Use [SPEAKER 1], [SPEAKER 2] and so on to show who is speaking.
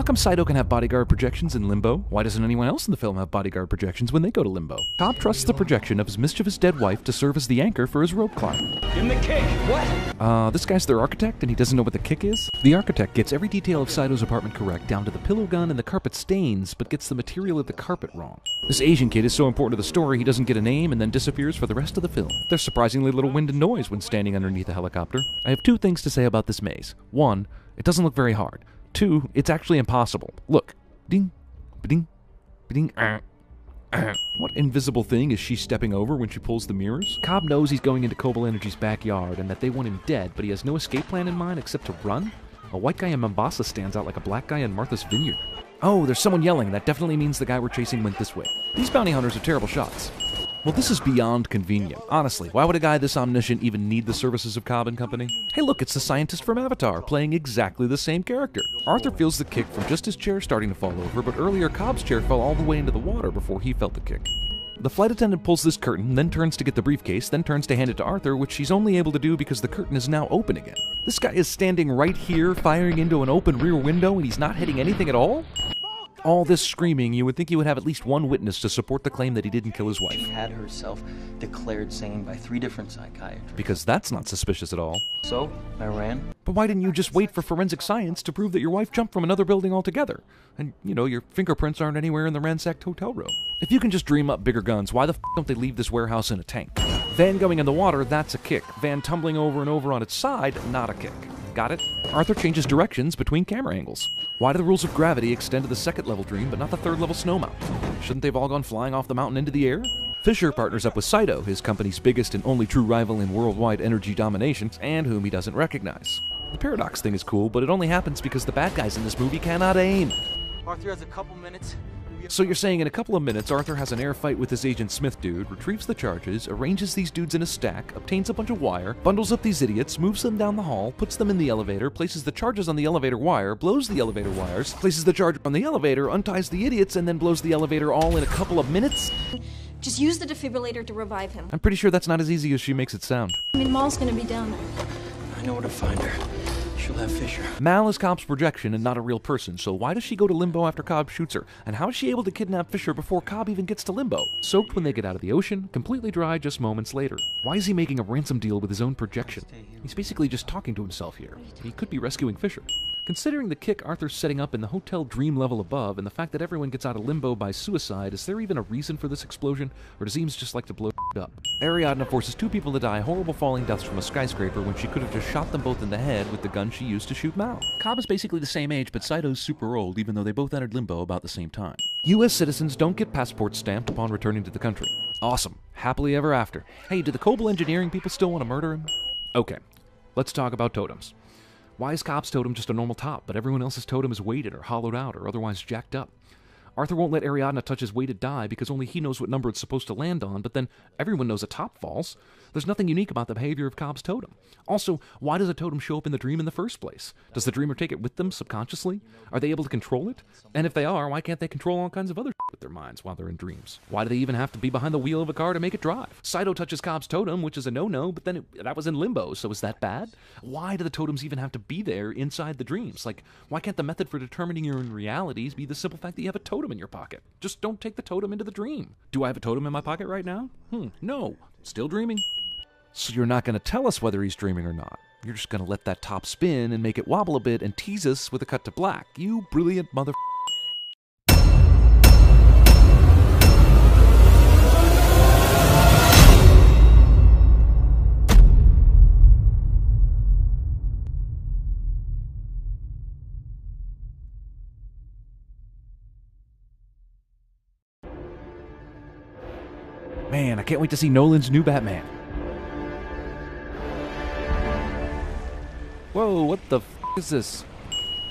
[SPEAKER 1] come Saito can have bodyguard projections in limbo? Why doesn't anyone else in the film have bodyguard projections when they go to limbo? Cobb trusts the projection of his mischievous dead wife to serve as the anchor for his rope climb.
[SPEAKER 2] Give him the kick! What?
[SPEAKER 1] This guy's their architect and he doesn't know what the kick is? The architect gets every detail of Saito's apartment correct down to the pillow gun and the carpet stains, but gets the material of the carpet wrong. This Asian kid is so important to the story he doesn't get a name and then disappears for the rest of the film. There's surprisingly little wind and noise when standing underneath a helicopter. I have two things to say about this maze. One, it doesn't look very hard. Two, it's actually impossible. Look. Ding, ba-ding, ba-ding, What invisible thing is she stepping over when she pulls the mirrors? Cobb knows he's going into Cobalt Energy's backyard and that they want him dead, but he has no escape plan in mind except to run? A white guy in Mombasa stands out like a black guy in Martha's Vineyard. Oh, there's someone yelling. That definitely means the guy we're chasing went this way. These bounty hunters are terrible shots. Well, this is beyond convenient. Honestly, why would a guy this omniscient even need the services of Cobb and Company? Hey look, it's the scientist from Avatar, playing exactly the same character. Arthur feels the kick from just his chair starting to fall over, but earlier Cobb's chair fell all the way into the water before he felt the kick. The flight attendant pulls this curtain, then turns to get the briefcase, then turns to hand it to Arthur, which she's only able to do because the curtain is now open again. This guy is standing right here, firing into an open rear window, and he's not hitting anything at all? All this screaming, you would think he would have at least one witness to support the claim that he didn't kill his wife.
[SPEAKER 3] She had herself declared sane by 3 different psychiatrists.
[SPEAKER 1] Because that's not suspicious at all.
[SPEAKER 3] So, I ran.
[SPEAKER 1] But why didn't you just wait for forensic science to prove that your wife jumped from another building altogether? And, you know, your fingerprints aren't anywhere in the ransacked hotel room. If you can just dream up bigger guns, why the f don't they leave this warehouse in a tank? Van going in the water, that's a kick. Van tumbling over and over on its side, not a kick. Got it? Arthur changes directions between camera angles. Why do the rules of gravity extend to the second level dream but not the third level snow mountain? Shouldn't they have all gone flying off the mountain into the air? Fisher partners up with Saito, his company's biggest and only true rival in worldwide energy domination, and whom he doesn't recognize. The paradox thing is cool, but it only happens because the bad guys in this movie cannot aim.
[SPEAKER 3] Arthur has a couple minutes.
[SPEAKER 1] So you're saying in a couple of minutes, Arthur has an air fight with this Agent Smith dude, retrieves the charges, arranges these dudes in a stack, obtains a bunch of wire, bundles up these idiots, moves them down the hall, puts them in the elevator, places the charges on the elevator wire, blows the elevator wires, places the charge on the elevator, unties the idiots, and then blows the elevator all in a couple of minutes?
[SPEAKER 4] Just use the defibrillator to revive him.
[SPEAKER 1] I'm pretty sure that's not as easy as she makes it sound.
[SPEAKER 4] I mean, Maul's gonna be down there.
[SPEAKER 3] I know where to find her. She'll have Fisher.
[SPEAKER 1] Mal is Cobb's projection and not a real person, so why does she go to limbo after Cobb shoots her? And how is she able to kidnap Fisher before Cobb even gets to limbo? Soaked when they get out of the ocean, completely dry just moments later. Why is he making a ransom deal with his own projection? He's basically just talking to himself here. He could be rescuing Fisher. Considering the kick Arthur's setting up in the hotel dream level above and the fact that everyone gets out of limbo by suicide, is there even a reason for this explosion, or does he just like to blow up? Ariadne forces 2 people to die horrible falling deaths from a skyscraper when she could have just shot them both in the head with the gun she used to shoot Mao. Cobb is basically the same age, but Saito's super old, even though they both entered limbo about the same time. U.S. citizens don't get passports stamped upon returning to the country. Awesome. Happily ever after. Hey, do the Cobalt engineering people still want to murder him? Okay, let's talk about totems. Why is Cobb's totem just a normal top, but everyone else's totem is weighted or hollowed out or otherwise jacked up? Arthur won't let Ariadne touch his weighted die because only he knows what number it's supposed to land on, but then everyone knows a top falls. There's nothing unique about the behavior of Cobb's totem. Also, why does a totem show up in the dream in the first place? Does the dreamer take it with them subconsciously? Are they able to control it? And if they are, why can't they control all kinds of other with their minds while they're in dreams? Why do they even have to be behind the wheel of a car to make it drive? Saito touches Cobb's totem, which is a no-no, but then that was in limbo, so is that bad? Why do the totems even have to be there inside the dreams? Like, why can't the method for determining your own realities be the simple fact that you have a totem in your pocket? Just don't take the totem into the dream. Do I have a totem in my pocket right now? No. Still dreaming. So you're not going to tell us whether he's dreaming or not. You're just going to let that top spin and make it wobble a bit and tease us with a cut to black. You brilliant mother... Man, I can't wait to see Nolan's new Batman. Whoa, what the f is this?